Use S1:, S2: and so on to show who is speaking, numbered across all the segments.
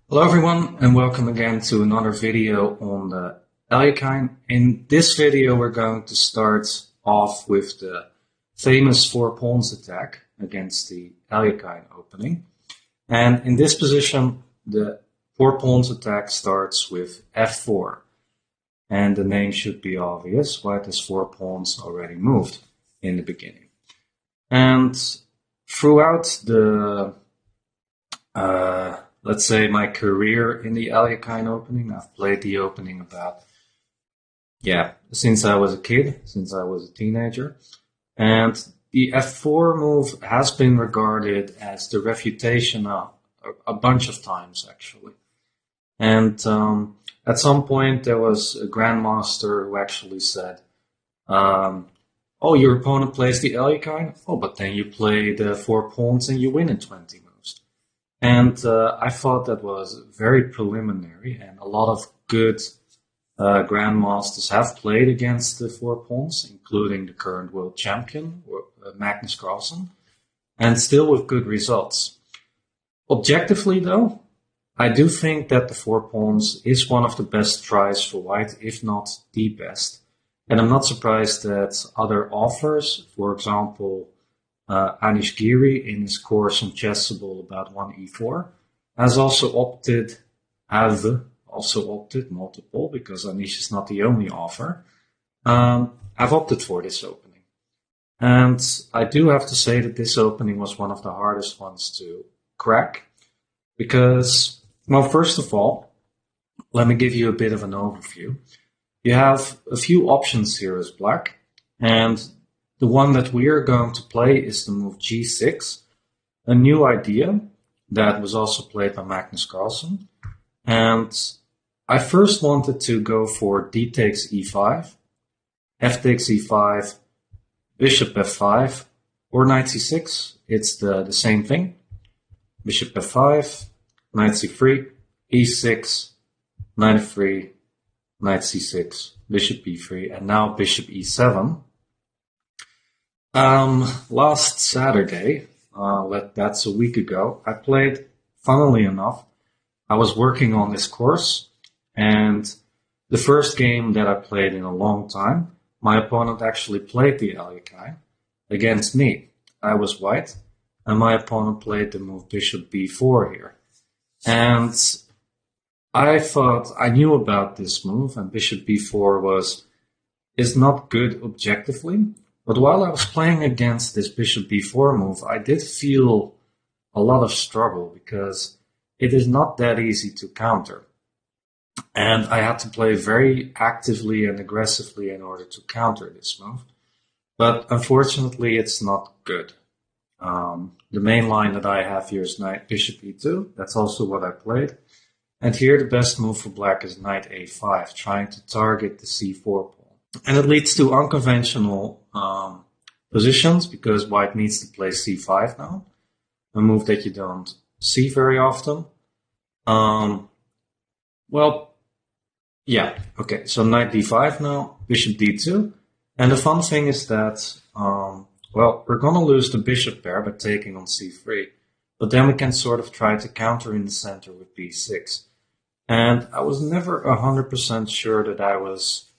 S1: Hello everyone and welcome again to another video on the alekhine. In this video we're going to start off with the famous 4 pawns attack against the alekhine opening. And in this position the 4 pawns attack starts with f4. And the name should be obvious. White has 4 pawns already moved in the beginning. And throughout the let's say my career in the alekhine opening, I've played the opening about, since I was a kid, since I was a teenager. And the f4 move has been regarded as the refutation a bunch of times, actually. And at some point, there was a grandmaster who actually said, oh, your opponent plays the alekhine? Oh, but then you play the 4 pawns and you win in 20 moves. And I thought that was very preliminary, and a lot of good grandmasters have played against the 4 pawns, including the current world champion, Magnus Carlsen, and still with good results. Objectively, though, I do think that the 4 pawns is one of the best tries for white, if not the best. And I'm not surprised that other authors, for example, Anish Giri in his course on Chessable about 1e4 has also opted, multiple, because Anish is not the only author. I've opted for this opening. And I do have to say that this opening was one of the hardest ones to crack because, well, first of all, let me give you a bit of an overview. You have a few options here as black, and the one that we are going to play is the move g6, a new idea that was also played by Magnus Carlsen. And I first wanted to go for d takes e5, f takes e5, bishop f5, or knight c6. It's the same thing. Bishop f5, knight c3, e6, knight f3, knight c6, bishop b3, and now bishop e7. Last Saturday, that's a week ago, I played, funnily enough, I was working on this course, and the first game that I played in a long time, my opponent actually played the alekhine against me. I was white, and my opponent played the move bishop b4 here. And I thought I knew about this move, and bishop b4 is not good objectively. But while I was playing against this bishop b4 move, I did feel a lot of struggle because it is not that easy to counter. And I had to play very actively and aggressively in order to counter this move. But unfortunately, it's not good. The main line that I have here is knight bishop e2. That's also what I played. And here the best move for black is knight a5, trying to target the c4 pawn. And it leads to unconventional positions because white needs to play c5 now, a move that you don't see very often. So knight d5 now, bishop d2. And the fun thing is that, we're going to lose the bishop pair by taking on c3, but then we can sort of try to counter in the center with b6. And I was never 100% sure that I was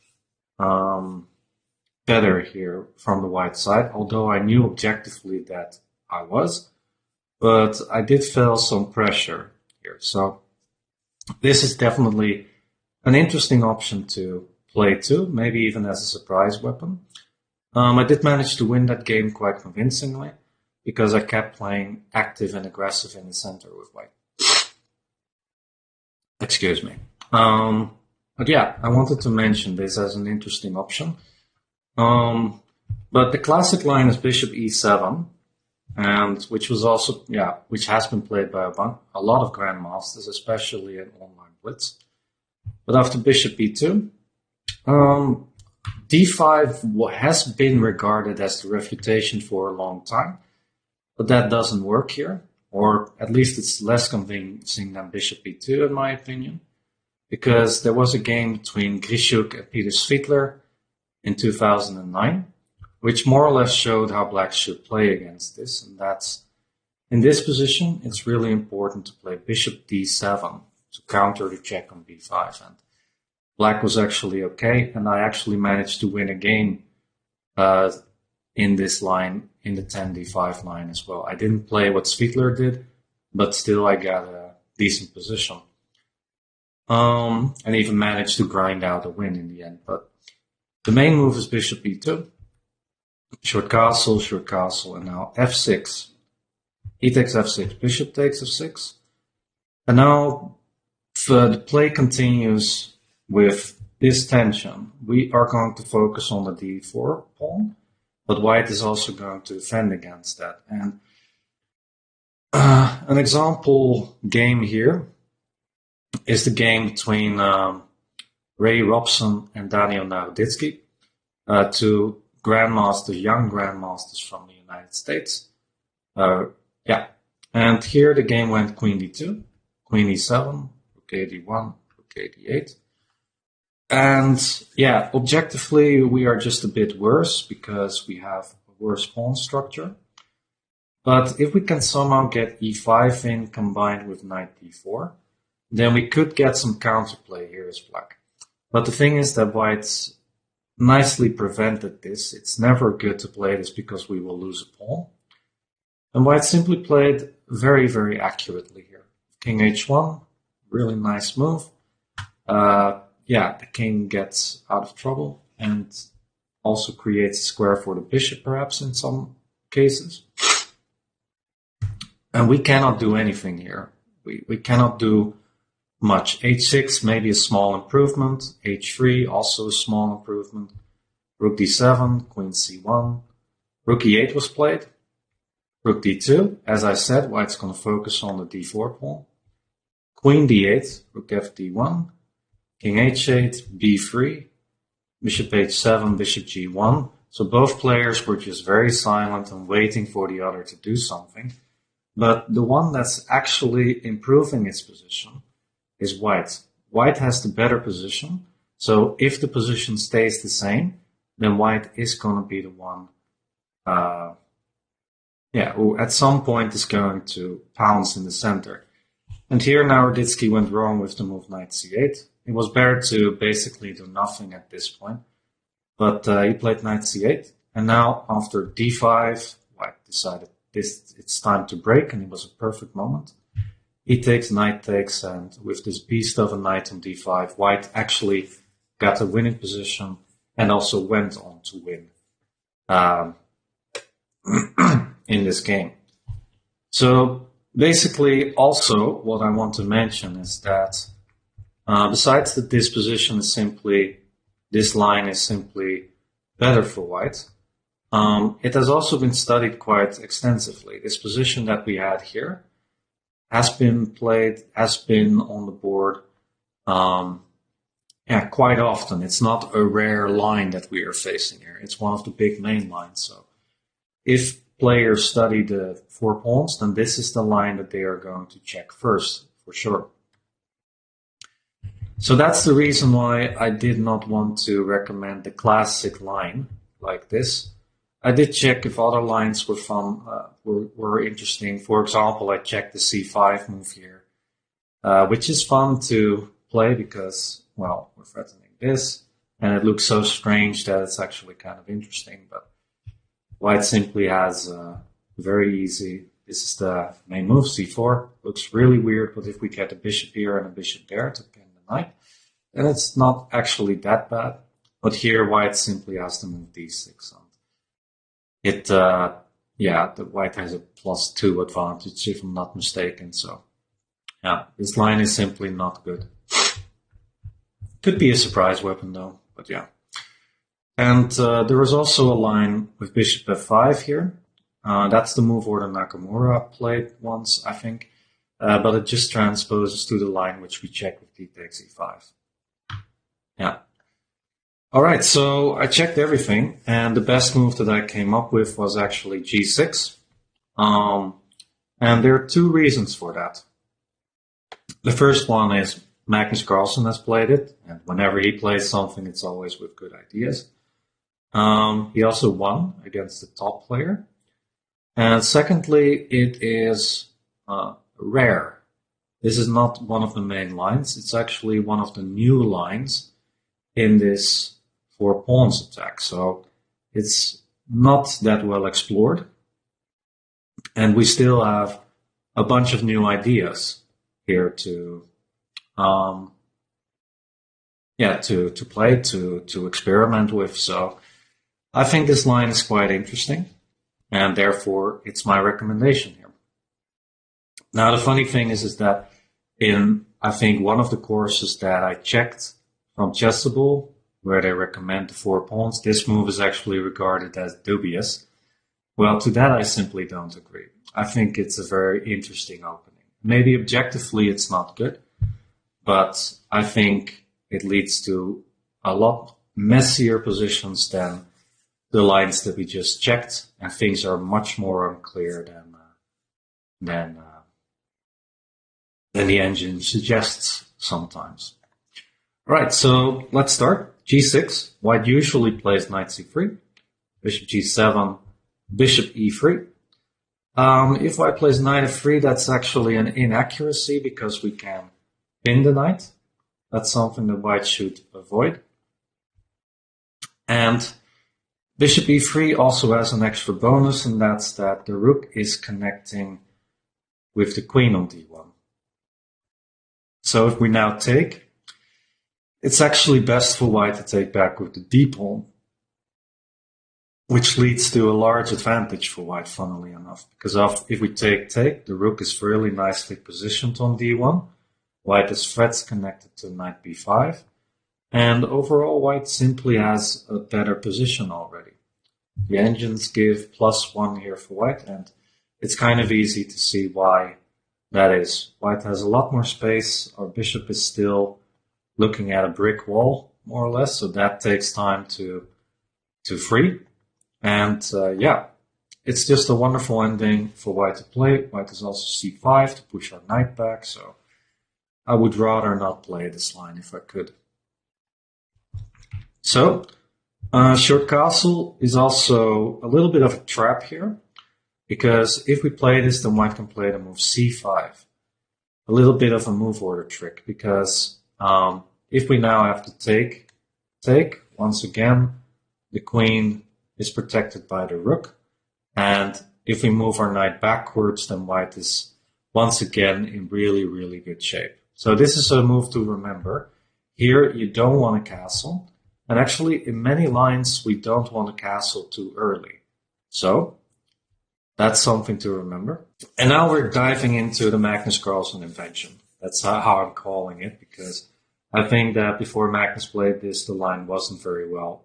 S1: better here from the white side, although I knew objectively that I was, but I did feel some pressure here. So this is definitely an interesting option to play too, maybe even as a surprise weapon. I did manage to win that game quite convincingly because I kept playing active and aggressive in the center with white. Excuse me. But yeah, I wanted to mention this as an interesting option. But the classic line is bishop e7, and which has been played by a lot of grandmasters, especially in online blitz. But after bishop e2, d5 has been regarded as the refutation for a long time, but that doesn't work here, or at least it's less convincing than bishop e2 in my opinion. Because there was a game between Grishuk and Peter Svidler in 2009, which more or less showed how black should play against this. And that's, in this position, it's really important to play bishop d7 to counter the check on b5. And black was actually okay, and I actually managed to win a game in this line, in the 10d5 line as well. I didn't play what Svidler did, but still I got a decent position. And even managed to grind out a win in the end. But the main move is bishop e2. Short castle, and now f6. He takes f6, bishop takes f6. And now the play continues with this tension. We are going to focus on the d4 pawn, but white is also going to defend against that. And an example game here is the game between Ray Robson and Daniel Naroditsky, two grandmasters, young grandmasters from the United States. And here the game went queen d2, queen e7, rook d1, rook d8. And yeah, objectively, we are just a bit worse because we have a worse pawn structure. But if we can somehow get e5 in combined with knight d4, then we could get some counterplay here as black. But the thing is that white nicely prevented this. It's never good to play this because we will lose a pawn. And white simply played very, very accurately here. King h1, really nice move. The king gets out of trouble and also creates a square for the bishop, perhaps, in some cases. And we cannot do anything here. We cannot do much. h6, maybe a small improvement. h3, also a small improvement. Rook d7, queen c1. Rook e8 was played. Rook d2. As I said, white's going to focus on the d4 pawn. Queen d8, rook f d1. King h8, b3, bishop h7, bishop g1. So both players were just very silent and waiting for the other to do something. But the one that's actually improving its position is white. White has the better position. So if the position stays the same, then white is going to be the one who at some point is going to pounce in the center. And here Naroditsky went wrong with the move knight c8. It was better to basically do nothing at this point. But he played knight c8. And now after d5, white decided it's time to break, and it was a perfect moment. He takes, knight takes, and with this beast of a knight on d5, white actually got a winning position and also went on to win in this game. So basically, also what I want to mention is that besides that this line is simply better for white, it has also been studied quite extensively. This position that we had here has been on the board quite often. It's not a rare line that we are facing here. It's one of the big main lines. So if players study the 4 pawns, then this is the line that they are going to check first, for sure. So that's the reason why I did not want to recommend the classic line like this. I did check if other lines were fun, were interesting. For example, I checked the c5 move here, which is fun to play because, well, we're threatening this, and it looks so strange that it's actually kind of interesting. But white simply has very easy. This is the main move, c4. Looks really weird, but if we get a bishop here and a bishop there to pin the knight, then it's not actually that bad. But here, white simply has to move d6. The white has a +2 advantage, if I'm not mistaken. So, yeah, this line is simply not good. Could be a surprise weapon, though, but yeah. And there was also a line with bishop f5 here. That's the move Order Nakamura played once, I think. But it just transposes to the line which we check with d takes e5. Yeah. All right, so I checked everything, and the best move that I came up with was actually g6. And there are 2 reasons for that. The first one is Magnus Carlsen has played it, and whenever he plays something, it's always with good ideas. He also won against the top player. And secondly, it is rare. This is not one of the main lines. It's actually one of the new lines in this four pawns attack. So it's not that well explored. And we still have a bunch of new ideas here to play, to experiment with. So I think this line is quite interesting, and therefore it's my recommendation here. Now the funny thing is that in I think one of the courses that I checked from Chessable, where they recommend the four pawns, this move is actually regarded as dubious. Well, to that I simply don't agree. I think it's a very interesting opening. Maybe objectively it's not good, but I think it leads to a lot messier positions than the lines that we just checked, and things are much more unclear than the engine suggests sometimes. All right, so let's start. G6. White usually plays knight c3, bishop g7, bishop e3. If white plays knight f3, that's actually an inaccuracy because we can pin the knight. That's something that white should avoid. And bishop e3 also has an extra bonus, and that's that the rook is connecting with the queen on d1. So if we now take, it's actually best for white to take back with the d pawn, which leads to a large advantage for white, funnily enough, because if we take, the rook is really nicely positioned on d1. White has threats connected to knight b5, and overall white simply has a better position already. The engines give +1 here for white, and it's kind of easy to see why that is. White has a lot more space. Our bishop is still looking at a brick wall, more or less, so that takes time to free. And it's just a wonderful ending for white to play. White is also c5 to push our knight back, so I would rather not play this line if I could. So, short castle is also a little bit of a trap here, because if we play this, then white can play the move c5. A little bit of a move order trick, because if we now have to take, once again, the queen is protected by the rook, and if we move our knight backwards, then white is once again in really, really good shape. So this is a move to remember. Here you don't want to castle, and actually in many lines we don't want to castle too early. So that's something to remember. And now we're diving into the Magnus Carlsen invention. That's how I'm calling it, because I think that before Magnus played this, the line wasn't very well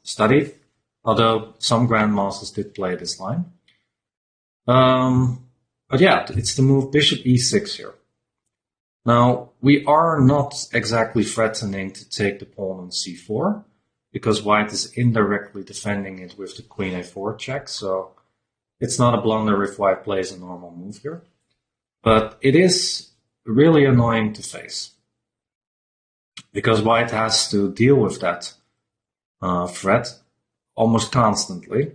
S1: studied, although some grandmasters did play this line. But yeah, it's the move bishop e6 here. Now, we are not exactly threatening to take the pawn on c4, because white is indirectly defending it with the queen a4 check, so it's not a blunder if white plays a normal move here. But it is really annoying to face, because white has to deal with that threat almost constantly.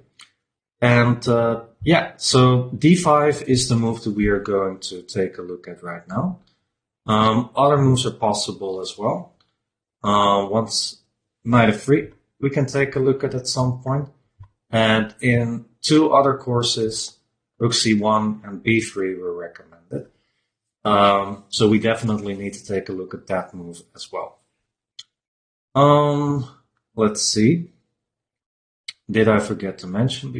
S1: And so d5 is the move that we are going to take a look at right now. Other moves are possible as well. Once knight f3, we can take a look at some point. And in two other courses, rook c1 and b3 were recommended. So we definitely need to take a look at that move as well. Let's see. Did I forget to mention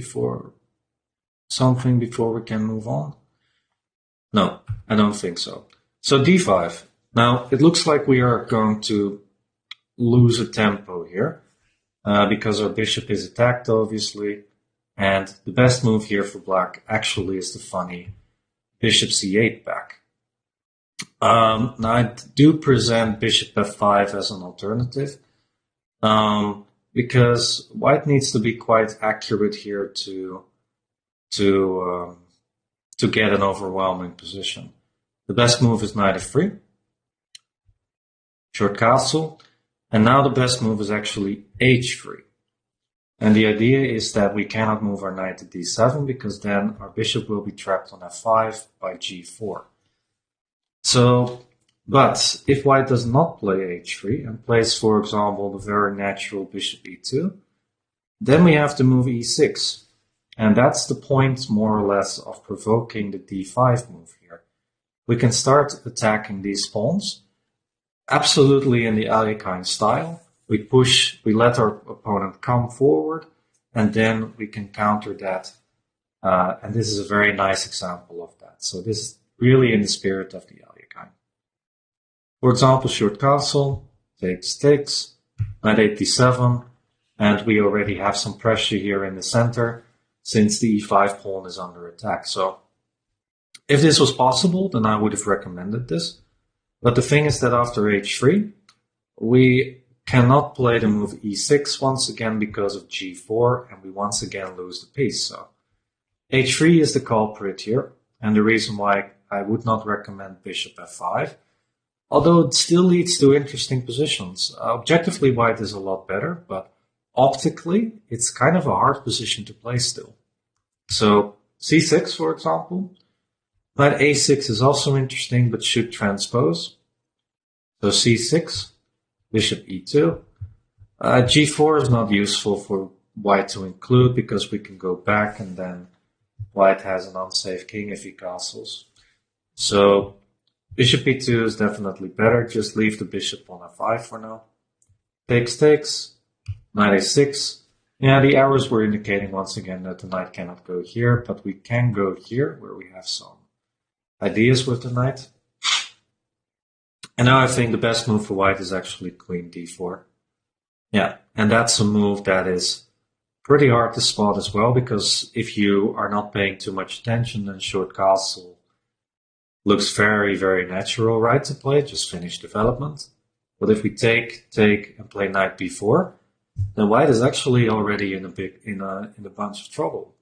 S1: something before we can move on? No, I don't think so. So d5. Now, it looks like we are going to lose a tempo here, because our bishop is attacked, obviously. And the best move here for black actually is the funny bishop c8 back. Now, I do present bishop f5 as an alternative, because white needs to be quite accurate here to get an overwhelming position. The best move is knight f3, short castle, and now the best move is actually h3. And the idea is that we cannot move our knight to d7, because then our bishop will be trapped on f5 by g4. So, but if white does not play h3 and plays, for example, the very natural bishop e2, then we have to move e6. And that's the point, more or less, of provoking the d5 move here. We can start attacking these pawns, absolutely in the alekhine style. We push, we let our opponent come forward, and then we can counter that. And this is a very nice example of that. So this is really in the spirit of the alekhine. For example, short castle, takes, knight 87, and we already have some pressure here in the center since the e5 pawn is under attack. So if this was possible, then I would have recommended this. But the thing is that after h3, we cannot play the move e6 once again because of g4, and we once again lose the piece. So h3 is the culprit here, and the reason why I would not recommend bishop f5, although it still leads to interesting positions. Objectively, white is a lot better, but optically, it's kind of a hard position to play still. So c6, for example. Knight a6 is also interesting, but should transpose. So c6, bishop e2. G4 is not useful for white to include because we can go back and then white has an unsafe king if he castles. So bishop e2 is definitely better. Just leave the bishop on f5 for now. Takes, knight a6. Yeah, the arrows were indicating once again that the knight cannot go here, but we can go here where we have some ideas with the knight. And now I think the best move for white is actually queen d4. Yeah, and that's a move that is pretty hard to spot as well, because if you are not paying too much attention, then short castle looks very, very natural, right, to play, just finish development. But if we take, and play knight b4, then white is actually already in a bunch of trouble.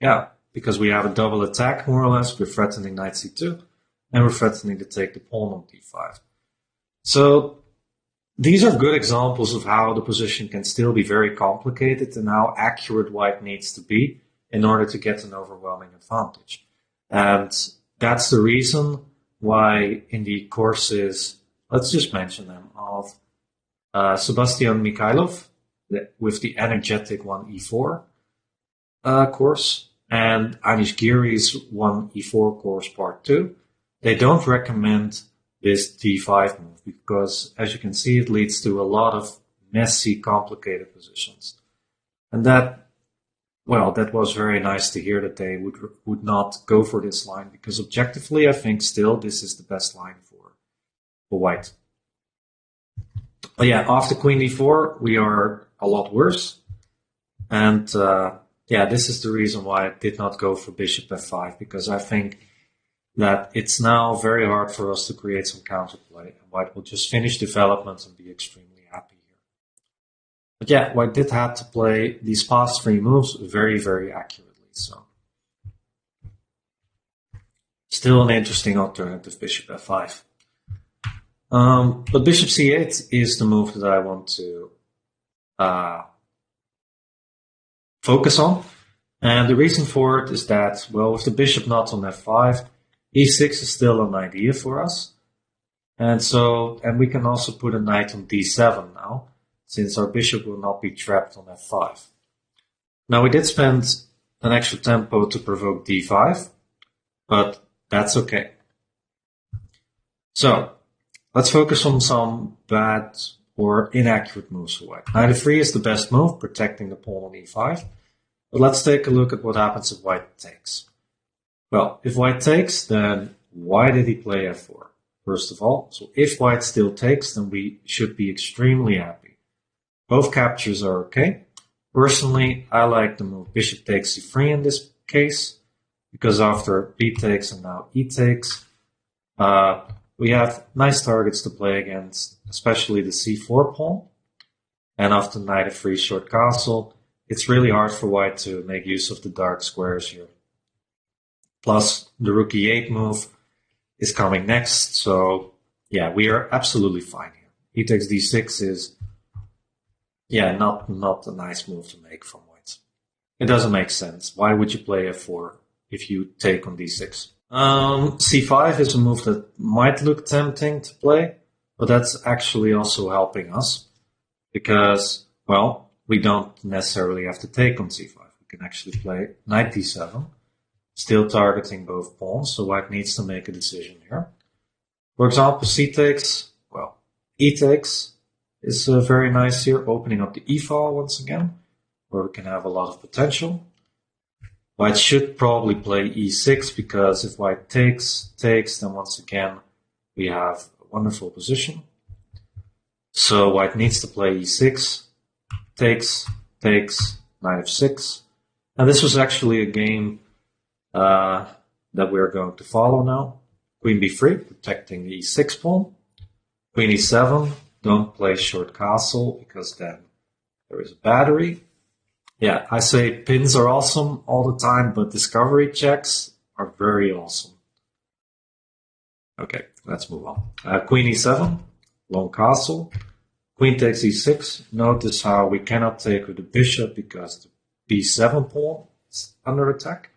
S1: Yeah, because we have a double attack, more or less. We're threatening knight c2, and we're threatening to take the pawn on d5. So these are good examples of how the position can still be very complicated and how accurate white needs to be in order to get an overwhelming advantage. And that's the reason why in the courses, let's just mention them, of Sebastian Mikhailov with the energetic 1e4 course, and Anish Giri's 1e4 course part 2, they don't recommend this d5 move because, as you can see, it leads to a lot of messy, complicated positions. And that was very nice to hear that they would not go for this line, because objectively, I think still this is the best line for white. But yeah, after queen d4, we are a lot worse. And this is the reason why I did not go for bishop f5, because I think that it's now very hard for us to create some counterplay. And white will just finish development and be extremely happy here. But yeah, white did have to play these past three moves very, very accurately. So still an interesting alternative, bishop f5. But bishop c8 is the move that I want to focus on. And the reason for it is that, well, with the bishop not on f5, e6 is still an idea for us. And we can also put a knight on d7 now, since our bishop will not be trapped on f5. Now, we did spend an extra tempo to provoke d5, but that's okay. So let's focus on some bad or inaccurate moves for white. Knight f3 is the best move, protecting the pawn on e5. But let's take a look at what happens if white takes. Well, if white takes, then why did he play f4? First of all, so if white still takes, then we should be extremely happy. Both captures are okay. Personally, I like the move bishop takes c3 in this case, because after b takes and now e takes, we have nice targets to play against, especially the c4 pawn. And after knight f3 short castle, it's really hard for white to make use of the dark squares here. Plus, the rook e8 move is coming next, so yeah, we are absolutely fine here. E takes d6 is, not a nice move to make from white. It doesn't make sense. Why would you play f4 if you take on d6? C5 is a move that might look tempting to play, but that's actually also helping us because, well, we don't necessarily have to take on C5. We can actually play knight D7, still targeting both pawns, so white needs to make a decision here. For example, C takes, well, E takes is very nice here, opening up the E file once again, where we can have a lot of potential. White should probably play E6 because if white takes, then once again we have a wonderful position. So white needs to play E6, takes, knight F6. And this was actually a game that we're going to follow now. Queen B3, protecting the E6 pawn. Queen E7, don't play short castle because then there is a battery. Yeah, I say pins are awesome all the time, but discovery checks are very awesome. Okay, let's move on. Queen E7, long castle. Queen takes E6. Notice how we cannot take with the bishop because the B7 pawn is under attack.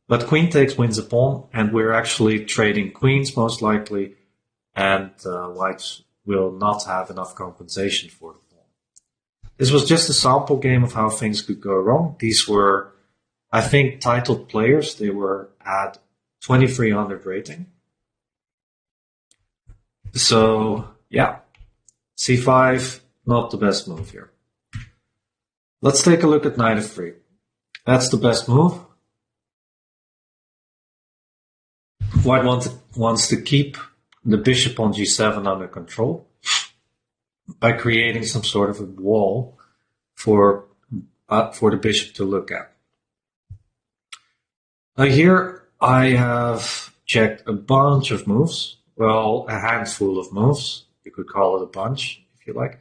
S1: But queen takes wins a pawn, and we're actually trading queens most likely, and white will not have enough compensation for the pawn. This was just a sample game of how things could go wrong. These were, I think, titled players. They were at 2300 rating. So, yeah, C5, not the best move here. Let's take a look at knight F3. That's the best move. White wants to keep the bishop on G7 under control by creating some sort of a wall for the bishop to look at. Now here I have checked a bunch of moves. Well, a handful of moves. You could call it a bunch if you like.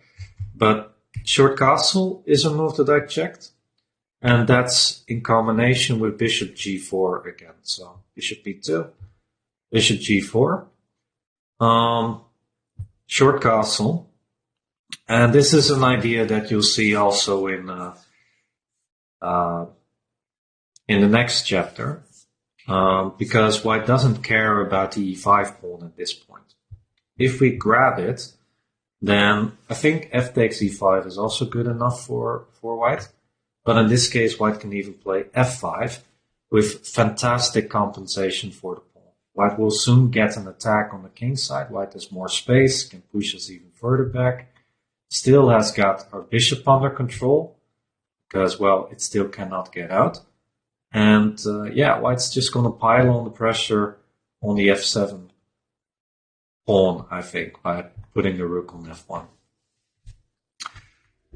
S1: But short castle is a move that I checked. And that's in combination with bishop G4 again. So bishop B2, bishop G4. Short castle. And this is an idea that you'll see also in the next chapter, because white doesn't care about the E5 pawn at this point. If we grab it, then I think F takes E5 is also good enough for white. But in this case, white can even play F5 with fantastic compensation for the pawn. White will soon get an attack on the king side. White has more space, can push us even further back. Still has got our bishop under control because, well, it still cannot get out. And yeah, white's just going to pile on the pressure on the F7 pawn, I think, by putting the rook on F1.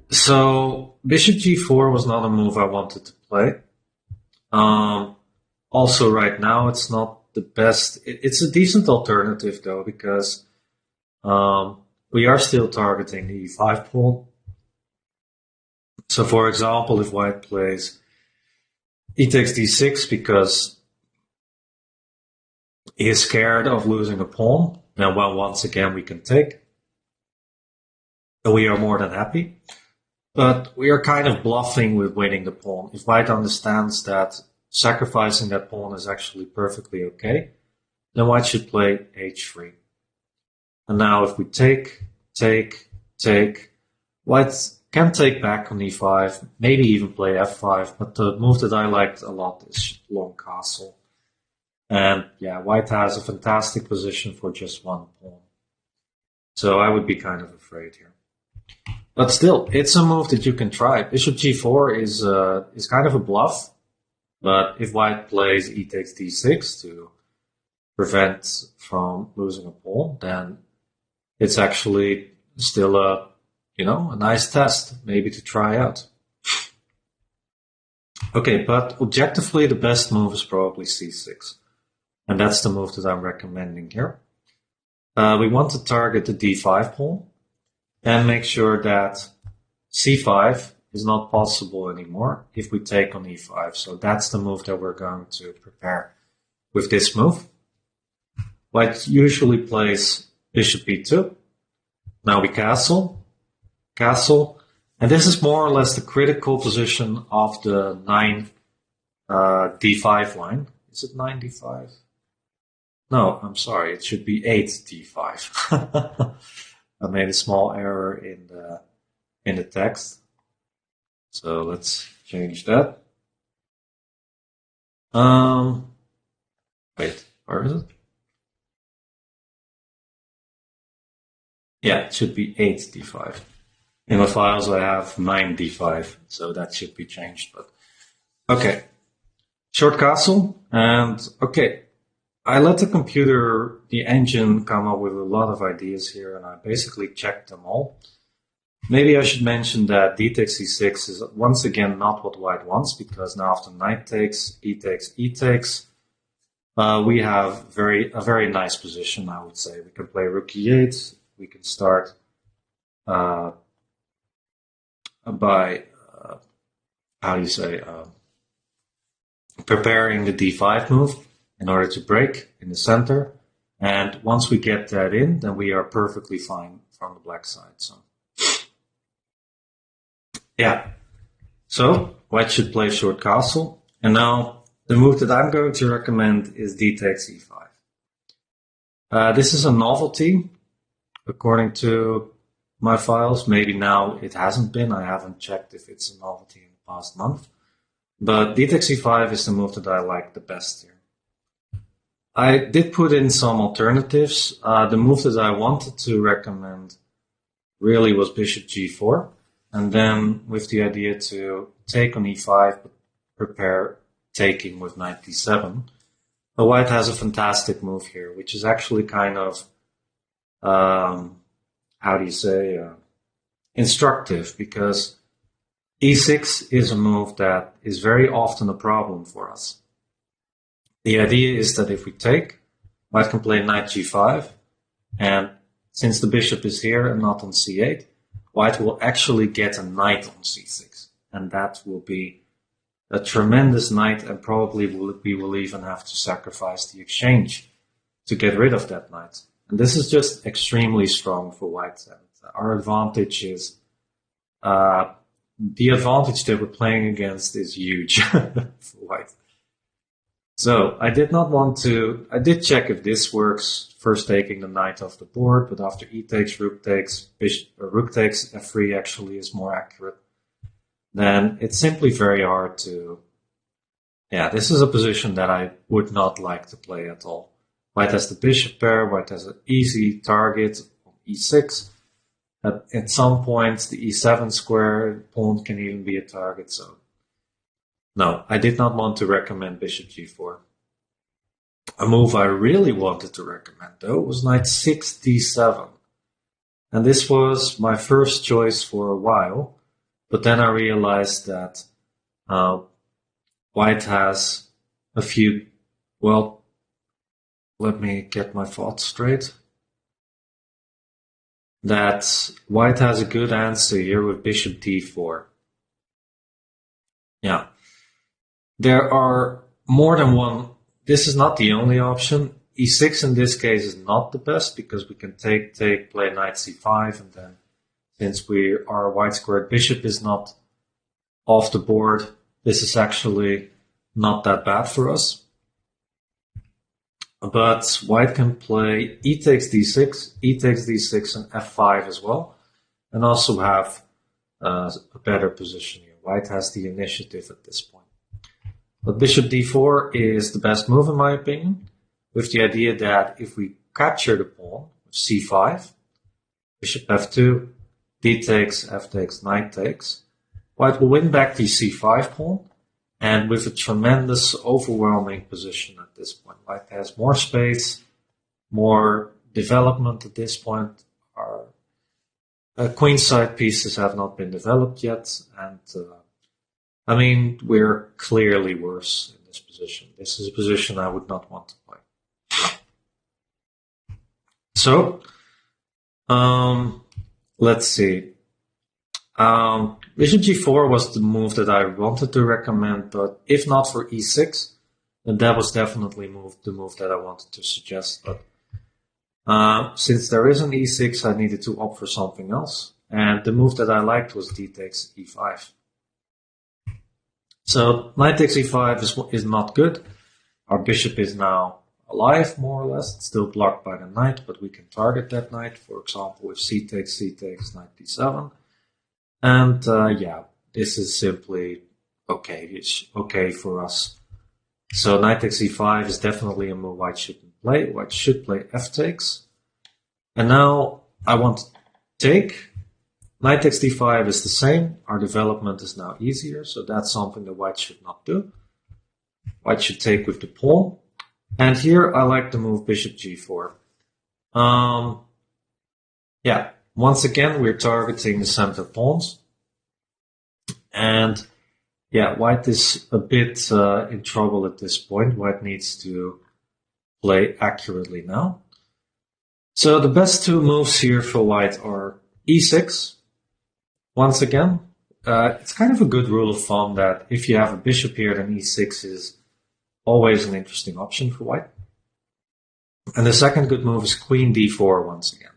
S1: So bishop G4 was not a move I wanted to play. Also, right now, it's not the best. It's a decent alternative, though, because we are still targeting the E5 pawn. So, for example, if white plays E takes D6 because he is scared of losing a pawn, then well, once again we can take. And we are more than happy. But we are kind of bluffing with winning the pawn. If white understands that sacrificing that pawn is actually perfectly okay, then white should play H3. And now if we take, white can take back on E5, maybe even play F5, but the move that I liked a lot is long castle. And yeah, white has a fantastic position for just one pawn. So I would be kind of afraid here. But still, it's a move that you can try. Bishop G4 is kind of a bluff, but if white plays E takes D6 to prevent from losing a pawn, then it's actually still a nice test, maybe to try out. Okay, but objectively, the best move is probably C6. And that's the move that I'm recommending here. We want to target the D5 pawn and make sure that C5 is not possible anymore if we take on E5. So that's the move that we're going to prepare with this move. White usually plays bishop B2. Now we castle, and this is more or less the critical position of the 9 D5 line. Is it 9 d5? No, I'm sorry. It should be 8 d5. I made a small error in the text. So let's change that. Wait, where is it? Yeah, it should be 8 d5. In my files, I have 9 d5, so that should be changed. But okay, short castle, and okay, I let the computer, the engine, come up with a lot of ideas here, and I basically checked them all. Maybe I should mention that d takes e6 is once again not what white wants, because now after knight takes, e takes, e takes, we have a very nice position, I would say. We can play rook e8. We can start by preparing the d5 move in order to break in the center. And once we get that in, then we are perfectly fine from the black side. So, yeah. So, white should play short castle. And now, the move that I'm going to recommend is d takes e5. This is a novelty, according to my files. Maybe now it hasn't been. I haven't checked if it's a novelty in the past month. But d takes e5 is the move that I like the best here. I did put in some alternatives. The move that I wanted to recommend really was bishop g4. And then with the idea to take on e5, but prepare taking with knight d7. The white has a fantastic move here, which is actually kind of, instructive, because e6 is a move that is very often a problem for us. The idea is that if we take, white can play knight g5, and since the bishop is here and not on c8, white will actually get a knight on c6, and that will be a tremendous knight, and probably we will even have to sacrifice the exchange to get rid of that knight. And this is just extremely strong for white. And our advantage is, the advantage that we're playing against is huge for white. So I did check if this works, first taking the knight off the board, but after e takes, rook takes, rook takes, f3 actually is more accurate. Then it's simply very hard to, this is a position that I would not like to play at all. White has the bishop pair, white has an easy target on e6. At some point, the e7 square pawn can even be a target, so no, I did not want to recommend bishop g4. A move I really wanted to recommend, though, was knight 6 d7. And this was my first choice for a while, but then I realized that white has a few, well, let me get my thoughts straight. That white has a good answer here with bishop d4. Yeah. There are more than one. This is not the only option. e6 in this case is not the best, because we can take, play knight c5, and then since our white squared bishop is not off the board, this is actually not that bad for us. But white can play e takes d6, e takes d6, and f5 as well, and also have a better position here. White has the initiative at this point. But bishop d4 is the best move in my opinion, with the idea that if we capture the pawn with c5, bishop f2, d takes, f takes, knight takes, white will win back the c5 pawn, and with a tremendous, overwhelming position at this point. White has more space, more development at this point. Our queenside pieces have not been developed yet, and we're clearly worse in this position. This is a position I would not want to play. So, let's see. Bishop g4 was the move that I wanted to recommend, but if not for e6, then that was definitely the move that I wanted to suggest. But since there is an e6, I needed to opt for something else. And the move that I liked was d takes e5. So knight takes e5 is not good. Our bishop is now alive, more or less. It's still blocked by the knight, but we can target that knight. For example, if c takes, knight d7. And yeah, this is simply okay. It's okay for us. So knight takes e5 is definitely a move white shouldn't play. White should play f takes. And now I want to take. Knight takes d5 is the same. Our development is now easier, so that's something that white should not do. White should take with the pawn. And here I like the move bishop g4. Yeah, once again we're targeting the center pawns. And yeah, white is a bit in trouble at this point. White needs to play accurately now. So the best two moves here for white are e6. Once again, it's kind of a good rule of thumb that if you have a bishop here, then e6 is always an interesting option for white. And the second good move is queen d4 once again.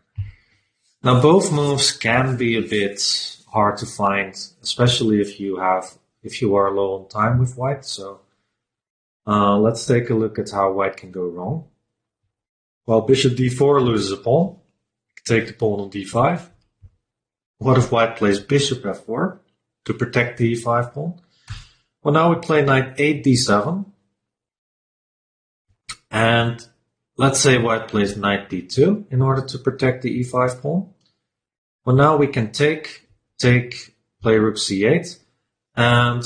S1: Now both moves can be a bit hard to find, especially if you are low on time with white. So let's take a look at how white can go wrong. Well, bishop d4 loses a pawn. Take the pawn on d5. What if white plays bishop f4 to protect the e5 pawn? Well, now we play knight 8 d7. And let's say white plays knight d2 in order to protect the e5 pawn. Well, now we can take, play rook c8. And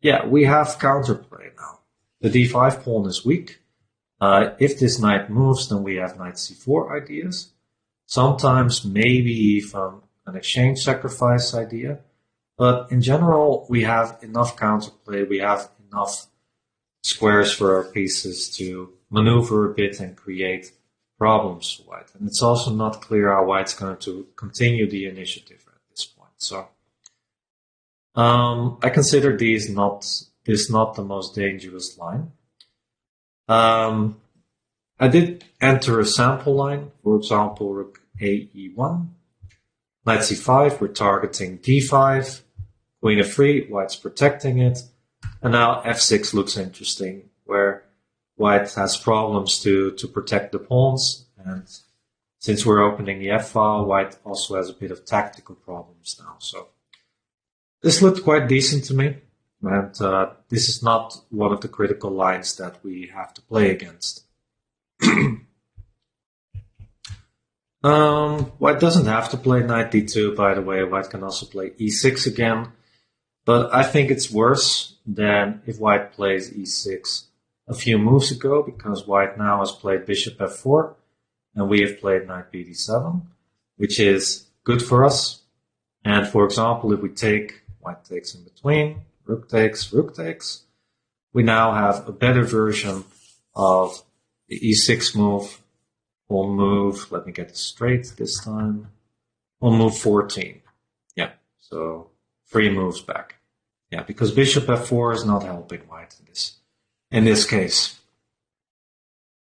S1: yeah, we have counterplay now. The d5 pawn is weak. If this knight moves, then we have knight c4 ideas. Sometimes maybe even an exchange sacrifice idea. But in general, we have enough counterplay. We have enough squares for our pieces to maneuver a bit and create problems for white. And it's also not clear how white's going to continue the initiative at this point. So I consider this not the most dangerous line. I did enter a sample line, for example, rook a e1, knight c5, we're targeting d5, queen f3, white's protecting it, and now f6 looks interesting, where white has problems to protect the pawns, and since we're opening the f file, white also has a bit of tactical problems now. So this looked quite decent to me, and this is not one of the critical lines that we have to play against. White doesn't have to play knight d2, by the way. White can also play e6 again, but I think it's worse than if white plays e6 a few moves ago, because white now has played bishop f4, and we have played knight bd7, which is good for us. And for example, if we take, white takes in between, rook takes, we now have a better version of the e6 move. We'll move, let me get this straight this time, we'll move 14. Yeah, so 3 moves back. Yeah, because bishop f4 is not helping white in this case.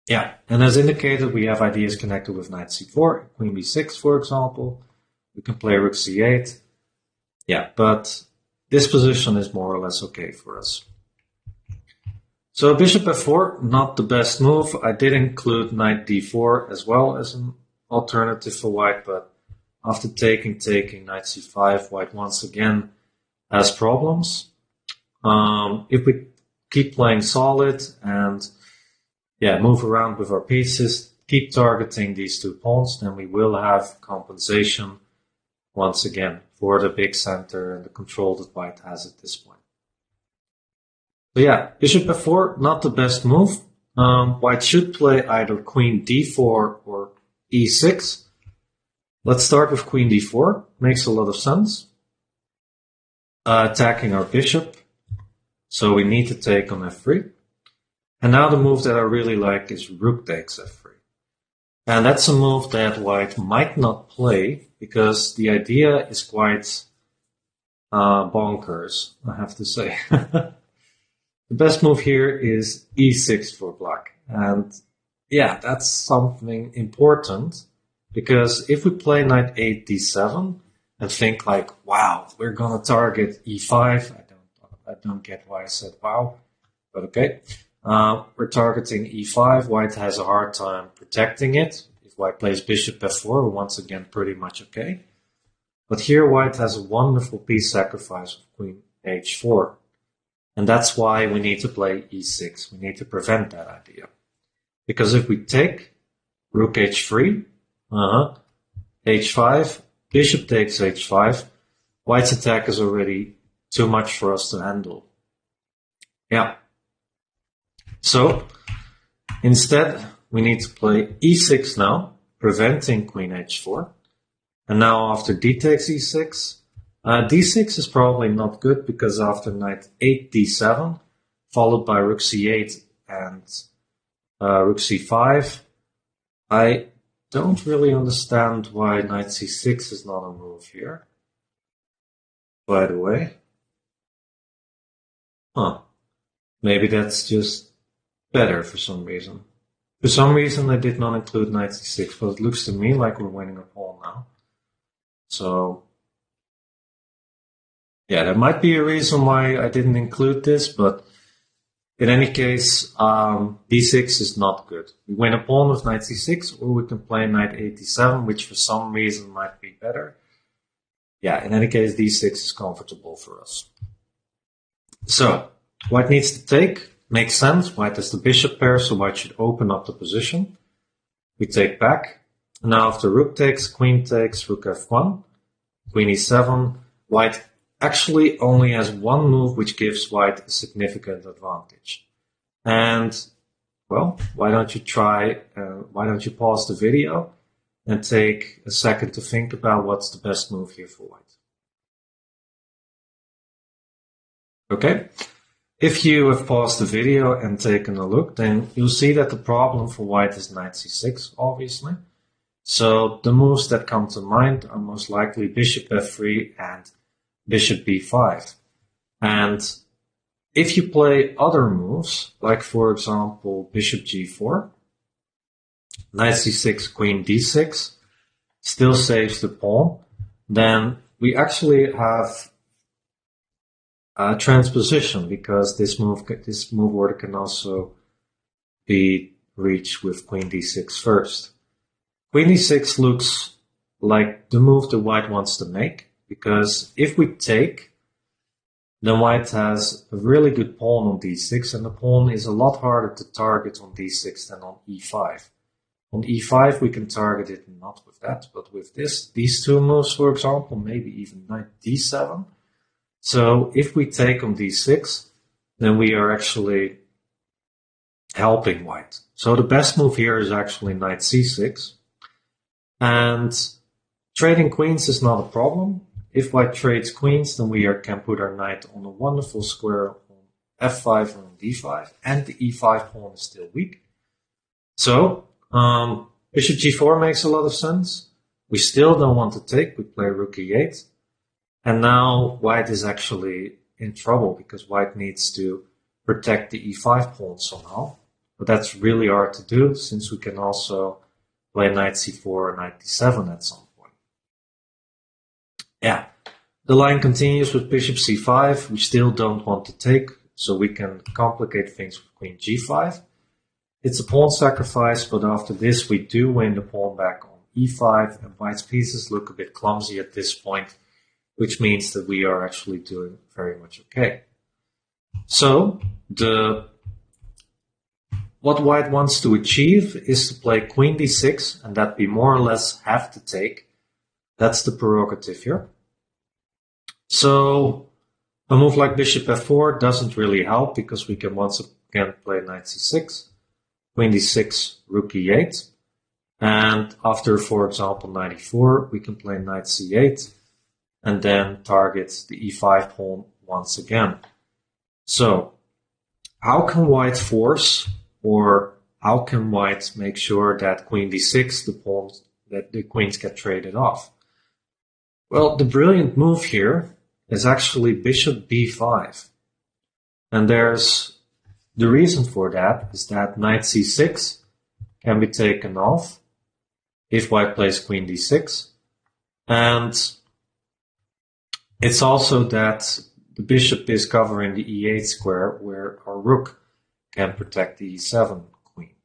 S1: Yeah, and as indicated, we have ideas connected with knight c4, queen b6, for example. We can play rook c8. Yeah, but this position is more or less okay for us. So bishop f4, not the best move. I did include knight d4 as well as an alternative for white, but after taking knight c5, white once again has problems. If we keep playing solid and move around with our pieces, keep targeting these two pawns, then we will have compensation once again for the big center and the control that white has at this point. So yeah, bishop f4, not the best move. White should play either queen d4 or e6. Let's start with queen d4. Makes a lot of sense. Attacking our bishop. So we need to take on f3. And now the move that I really like is rook takes f3. And that's a move that white might not play because the idea is quite bonkers, I have to say. The best move here is e6 for black. And yeah, that's something important because if we play knight 8 d7 and think like, wow, we're going to target e5. I don't get why I said wow, but okay. We're targeting e5. White has a hard time protecting it. If white plays bishop f4, we're once again pretty much okay. But here white has a wonderful piece sacrifice of queen h4. And that's why we need to play e6. We need to prevent that idea. Because if we take rook h3, h5, bishop takes h5, white's attack is already too much for us to handle. Yeah. So instead, we need to play e6 now, preventing queen h4. And now after d takes e6, d6 is probably not good because after knight 8 d7, followed by rook c8 and rook c5, I don't really understand why knight c6 is not a move here. By the way. Maybe that's just better for some reason. For some reason I did not include knight c6, but it looks to me like we're winning a pawn now. So, yeah, there might be a reason why I didn't include this, but in any case, d6 is not good. We win a pawn with knight c6, or we can play knight 87, which for some reason might be better. Yeah, in any case, d6 is comfortable for us. So, white needs to take. Makes sense. White has the bishop pair, so white should open up the position. We take back. Now after rook takes, queen takes, rook f1, queen e7. White actually only has one move which gives white a significant advantage. And, well, why don't you pause the video and take a second to think about what's the best move here for white. Okay? If you have paused the video and taken a look, then you'll see that the problem for white is knight c6, obviously. So the moves that come to mind are most likely bishop f3 and bishop b5. And if you play other moves, like for example bishop g4, knight c6, queen d6, still saves the pawn, then we actually have transposition, because this move order can also be reached with queen d6 first. Queen d6 looks like the move the white wants to make, because if we take, then white has a really good pawn on d6, and the pawn is a lot harder to target on d6 than on e5. On e5 we can target it not with that, but with these two moves, for example, maybe even knight d7. So if we take on d6, then we are actually helping white. So the best move here is actually knight c6. And trading queens is not a problem. If white trades queens, then we can put our knight on a wonderful square on f5 or on d5, and the e5 pawn is still weak. So bishop g4 makes a lot of sense. We still don't want to take. We play rook e8. And now white is actually in trouble because white needs to protect the e5 pawn somehow. But that's really hard to do, since we can also play knight c4 or knight d7 at some point. Yeah, the line continues with bishop c5. We still don't want to take, so we can complicate things with queen g5. It's a pawn sacrifice, but after this we do win the pawn back on e5, and white's pieces look a bit clumsy at this point, which means that we are actually doing very much okay. So, what white wants to achieve is to play queen d6, and that we more or less have to take. That's the prerogative here. So, a move like bishop f4 doesn't really help, because we can once again play knight c6, queen d6, rook e8, and after, for example, knight e4, we can play knight c8, and then target the e5 pawn once again. So, how can white force, or how can white make sure that queen d6, the queens get traded off? Well, the brilliant move here is actually bishop b5. And there's the reason for that is that knight c6 can be taken off if white plays queen d6. And it's also that the bishop is covering the e8 square, where our rook can protect the e7 queen.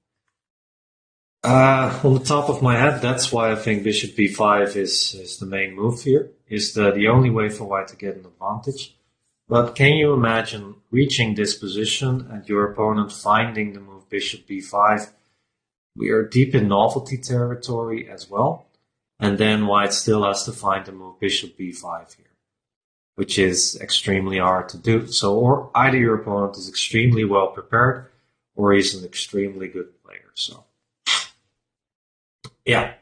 S1: On the top of my head, that's why I think bishop b5 is the main move here, is the only way for white to get an advantage. But can you imagine reaching this position and your opponent finding the move bishop b5? We are deep in novelty territory as well. And then white still has to find the move bishop b5 here, which is extremely hard to do. So or either your opponent is extremely well prepared or he's an extremely good player. So yeah,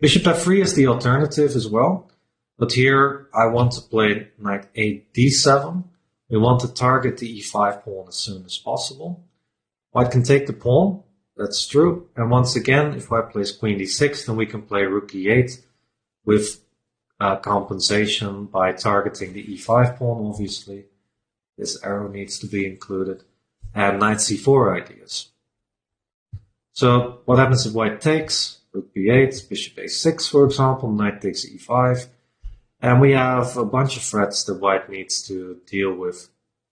S1: bishop f3 is the alternative as well. But here I want to play knight 8 d7. We want to target the e5 pawn as soon as possible. White can take the pawn. That's true. And once again, if white plays queen d6, then we can play rook e8 with compensation by targeting the e5 pawn, obviously. This arrow needs to be included. And knight c4 ideas. So what happens if white takes? Rook b8, bishop a6, for example, knight takes e5. And we have a bunch of threats that white needs to deal with.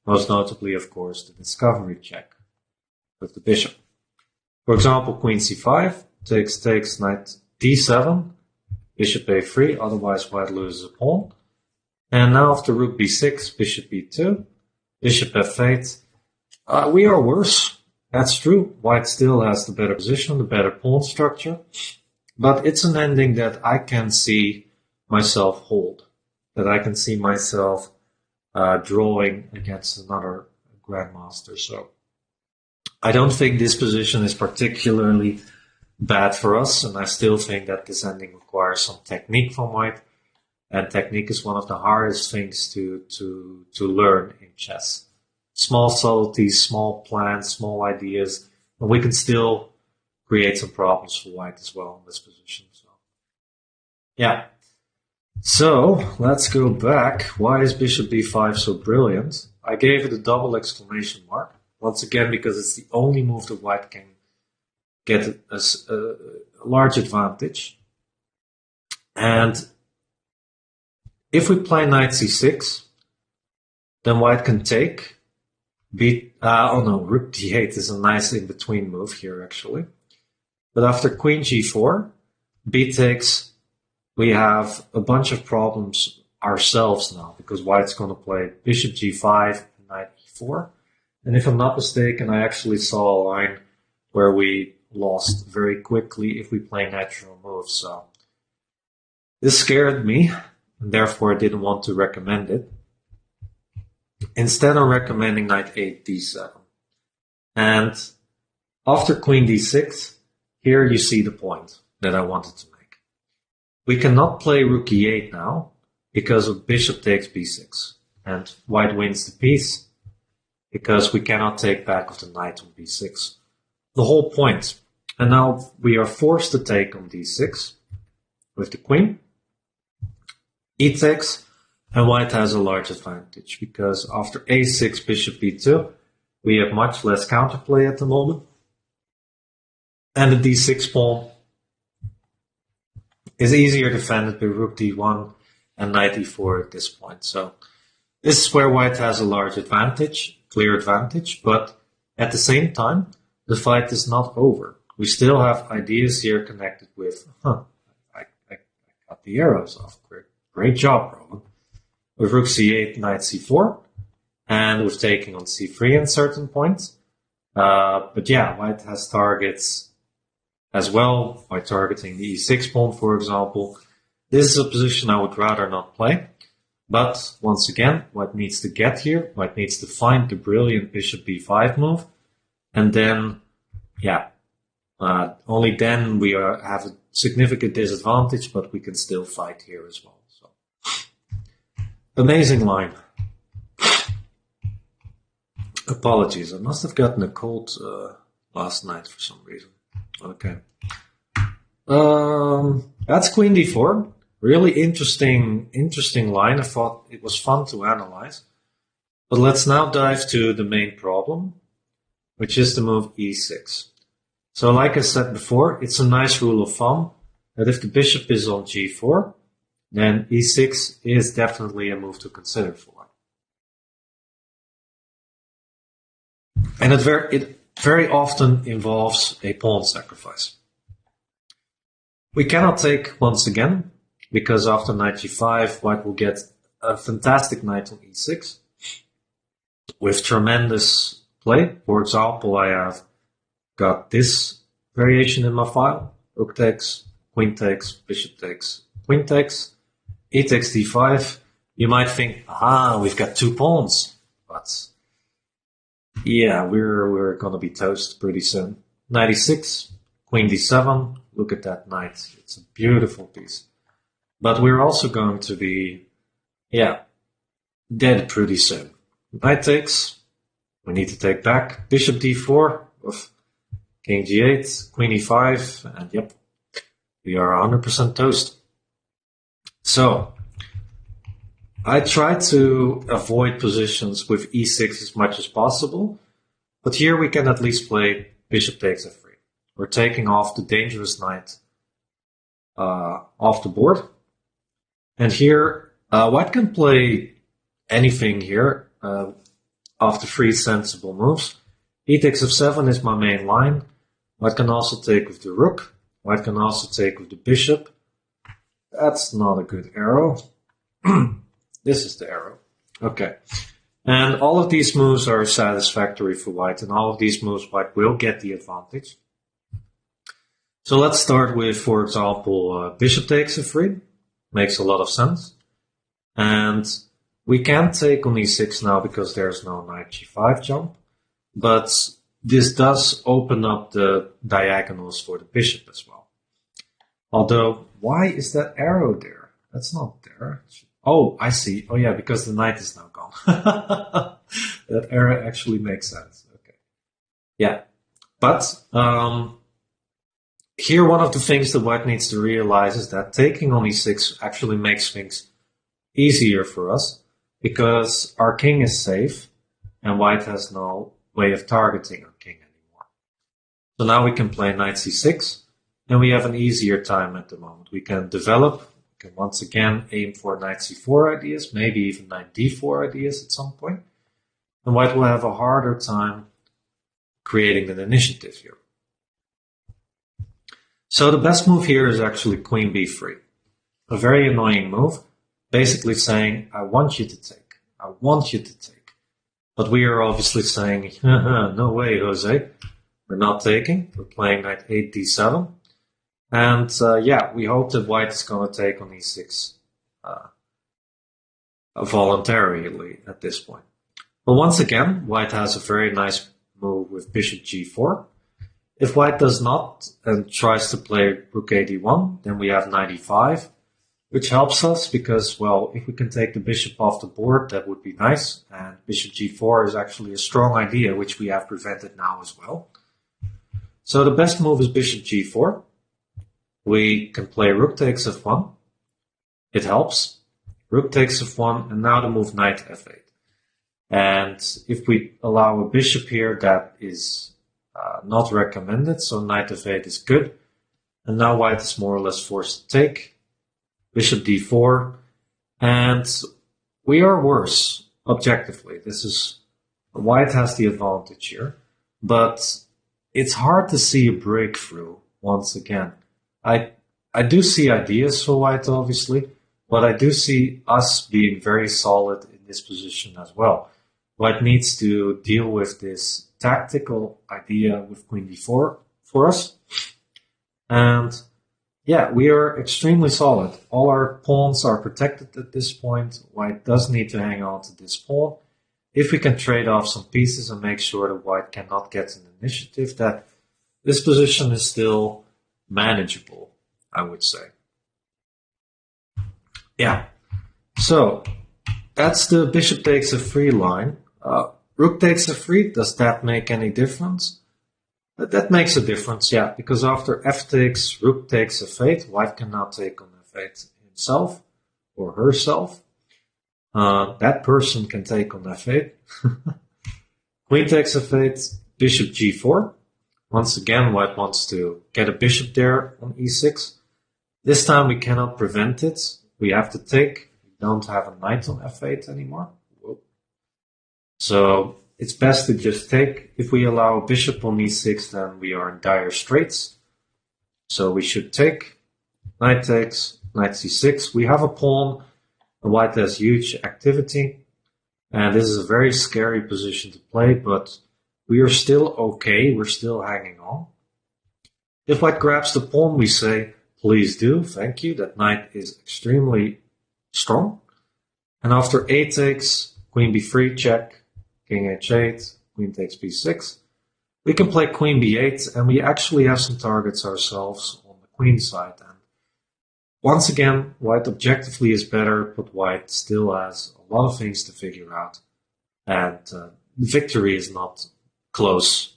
S1: Most notably, of course, the discovery check with the bishop. For example, queen c5, takes knight d7, bishop a3, otherwise white loses a pawn. And now after rook b6, bishop b2, bishop f8, we are worse. That's true. White still has the better position, the better pawn structure. But it's an ending that I can see myself hold, that I can see myself drawing against another grandmaster. So I don't think this position is particularly bad for us, and I still think that this ending requires some technique from white, and technique is one of the hardest things to learn in chess. Small subtleties, small plans, small ideas, and we can still create some problems for white as well in this position. So, yeah. So let's go back. Why is bishop b5 so brilliant? I gave it a double exclamation mark. Once again, because it's the only move that white can get a large advantage. And if we play knight c6, then white can take. Rook d8 is a nice in-between move here, actually. But after queen g4, b takes, we have a bunch of problems ourselves now, because white's going to play bishop g5 and knight e4. And if I'm not mistaken, I actually saw a line where we lost very quickly if we play natural moves. So this scared me, and therefore I didn't want to recommend it. Instead, I'm recommending knight 8 d7. And after queen d6, here you see the point that I wanted to make. We cannot play rook e8 now because of bishop takes b6. And white wins the piece because we cannot take back of the knight on b6. The whole point. And now we are forced to take on d6 with the queen. E takes, and white has a large advantage because after a6, bishop b2, we have much less counterplay at the moment. And the d6 pawn is easier defended by rook d1 and knight e4 at this point. So this is where white has a large advantage, clear advantage, but at the same time, the fight is not over. We still have ideas here connected with, I got the arrows off. Great job, Roman. With rook c8, knight c4, and with taking on c3 at certain points. But yeah, white has targets as well by targeting the e6 pawn, for example. This is a position I would rather not play. But once again, white needs to get here. White needs to find the brilliant bishop b5 move. And then, yeah, only then we have a significant disadvantage, but we can still fight here as well. So, amazing line. Apologies, I must have gotten a cold last night for some reason. Okay. That's queen d4. Really interesting line. I thought it was fun to analyze. But let's now dive to the main problem, which is the move e6. So like I said before, it's a nice rule of thumb that if the bishop is on g4, then e6 is definitely a move to consider for. And it very often involves a pawn sacrifice. We cannot take once again, because after knight g5, white will get a fantastic knight on e6 with tremendous play. For example, I have got this variation in my file. Rook takes, queen takes, bishop takes, queen takes, e takes d5. You might think, we've got two pawns. But yeah, we're gonna be toast pretty soon. Knight e6, queen d7. Look at that knight. It's a beautiful piece. But we're also going to be, dead pretty soon. Knight takes. We need to take back. Bishop d4. Oof. King g8, queen e5, and yep, we are 100% toast. So, I try to avoid positions with e6 as much as possible, but here we can at least play bishop takes f3. We're taking off the dangerous knight off the board. And here, white can play anything here after three sensible moves. E takes f7 is my main line. White can also take with the rook. White can also take with the bishop. That's not a good arrow. This is the arrow. Okay. And all of these moves are satisfactory for white, and all of these moves white will get the advantage. So let's start with, for example, bishop takes f3. Makes a lot of sense. And we can't take on e6 now because there's no knight g5 jump. But this does open up the diagonals for the bishop as well. Although, why is that arrow there? That's not there. Oh, I see. Oh yeah, because the knight is now gone. That arrow actually makes sense. Okay. Yeah. But here one of the things that white needs to realize is that taking on e6 actually makes things easier for us because our king is safe and white has no way of targeting our king anymore. So now we can play knight c6 and we have an easier time at the moment. We can develop, we can once again aim for knight c4 ideas, maybe even knight d4 ideas at some point. And white will have a harder time creating an initiative here. So the best move here is actually queen b3. A very annoying move, basically saying, I want you to take. I want you to take. But we are obviously saying, no way, Jose. We're not taking. We're playing knight 8 d7. And we hope that white is going to take on e6 voluntarily at this point. But once again, white has a very nice move with bishop g4. If white does not and tries to play rook ad1, then we have knight e5, which helps us because, well, if we can take the bishop off the board, that would be nice. And bishop g4 is actually a strong idea, which we have prevented now as well. So the best move is bishop g4. We can play rook takes f1. It helps. Rook takes f1, and now the move knight f8. And if we allow a bishop here, that is not recommended, so knight f8 is good. And now white is more or less forced to take. Bishop d4, and we are worse, objectively. White has the advantage here, but it's hard to see a breakthrough once again. I do see ideas for white, obviously, but I do see us being very solid in this position as well. White needs to deal with this tactical idea with queen d4 for us. And yeah, we are extremely solid. All our pawns are protected at this point. White does need to hang on to this pawn. If we can trade off some pieces and make sure that white cannot get an initiative, that this position is still manageable, I would say. Yeah, so that's the bishop takes f3 line. Rook takes f3, does that make any difference? That makes a difference, yeah, because after f takes, rook takes f8, white can now take on f8 himself or herself. That person can take on f8. Queen takes f8, bishop g4. Once again, white wants to get a bishop there on e6. This time we cannot prevent it. We have to take. We don't have a knight on f8 anymore. Whoa. So it's best to just take. If we allow bishop on e6, then we are in dire straits. So we should take. Knight takes, knight c6. We have a pawn, and white has huge activity. And this is a very scary position to play, but we are still okay. We're still hanging on. If white grabs the pawn, we say, please do, thank you. That knight is extremely strong. And after a takes, queen b3 check, king h8, queen takes b6. We can play queen b8, and we actually have some targets ourselves on the queen side. And once again, white objectively is better, but white still has a lot of things to figure out. And the victory is not close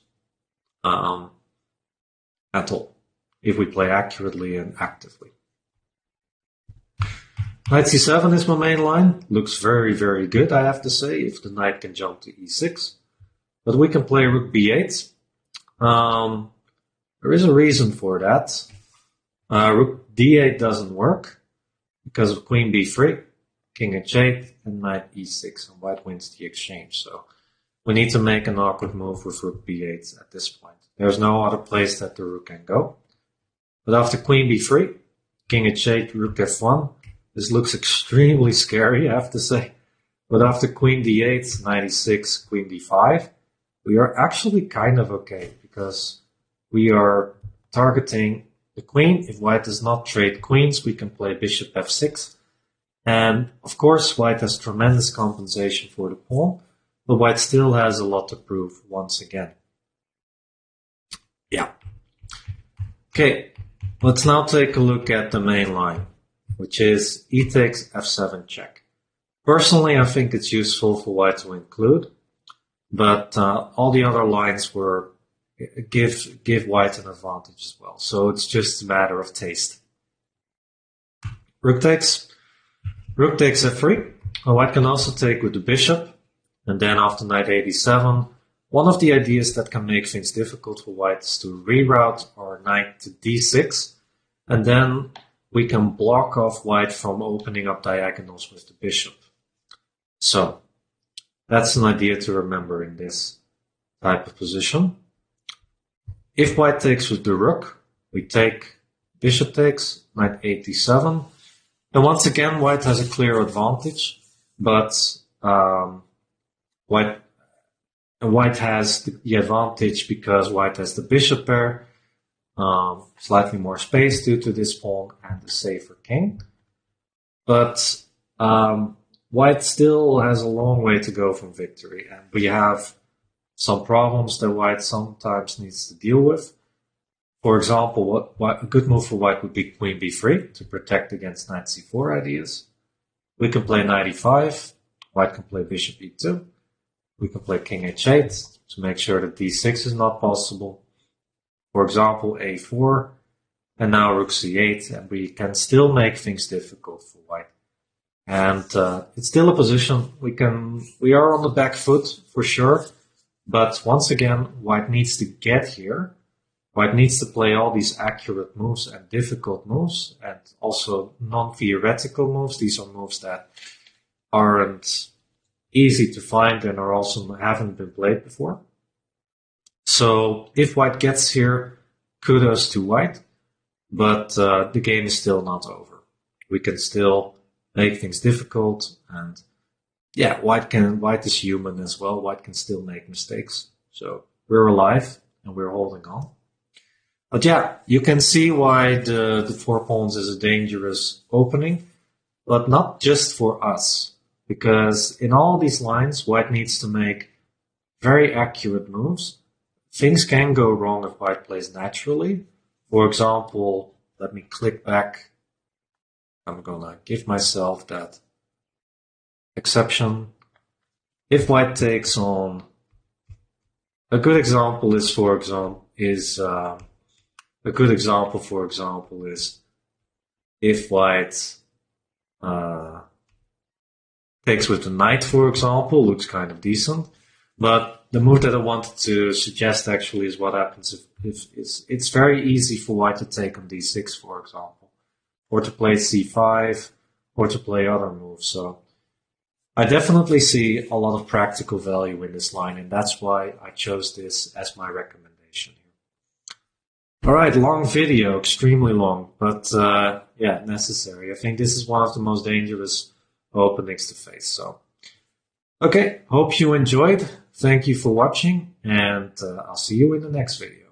S1: at all, if we play accurately and actively. Knight c7 is my main line. Looks very, very good, I have to say, if the knight can jump to e6. But we can play rook b8. There is a reason for that. Rook d8 doesn't work because of queen b3, king h8, and knight e6, and white wins the exchange. So we need to make an awkward move with rook b8 at this point. There's no other place that the rook can go. But after queen b3, king h8, rook f1, this looks extremely scary, I have to say. But after queen d8, knight e6, queen d5, we are actually kind of okay because we are targeting the queen. If white does not trade queens, we can play bishop f6. And of course, white has tremendous compensation for the pawn, but white still has a lot to prove once again. Yeah. Okay, let's now take a look at the main line, which is e takes f7 check. Personally, I think it's useful for white to include, but all the other lines were give white an advantage as well. So it's just a matter of taste. Rook takes f3. White can also take with the bishop, and then after knight a7, one of the ideas that can make things difficult for white is to reroute our knight to d6, and then we can block off white from opening up diagonals with the bishop. So that's an idea to remember in this type of position. If white takes with the rook, we take, bishop takes, knight a7. And once again, white has a clear advantage, but white has the advantage because white has the bishop pair, slightly more space due to this pawn and the safer king. But white still has a long way to go from victory, and we have some problems that white sometimes needs to deal with. For example, a good move for white would be queen b3 to protect against knight c4 ideas. We can play knight e5, white can play bishop e2. We can play king h8 to make sure that d6 is not possible. For example, a4, and now rook c8, and we can still make things difficult for white. And it's still a position we are on the back foot for sure. But once again, white needs to get here. White needs to play all these accurate moves and difficult moves, and also non-theoretical moves. These are moves that aren't easy to find and are also haven't been played before. So if white gets here, kudos to white, but the game is still not over. We can still make things difficult, and yeah, white is human as well. White can still make mistakes. So we're alive and we're holding on. But yeah, you can see why the 4 pawns is a dangerous opening, but not just for us. Because in all these lines, white needs to make very accurate moves. Things can go wrong if white plays naturally. For example, let me click back. I'm gonna give myself that exception. If white takes on, a good example is if white takes with the knight, for example, looks kind of decent. But the move that I wanted to suggest actually is what happens if it's very easy for white to take on d6, for example, or to play c5, or to play other moves. So I definitely see a lot of practical value in this line, and that's why I chose this as my recommendation here. All right, long video, extremely long, but yeah, necessary. I think this is one of the most dangerous openings to face. So, okay, hope you enjoyed. Thank you for watching, and I'll see you in the next video.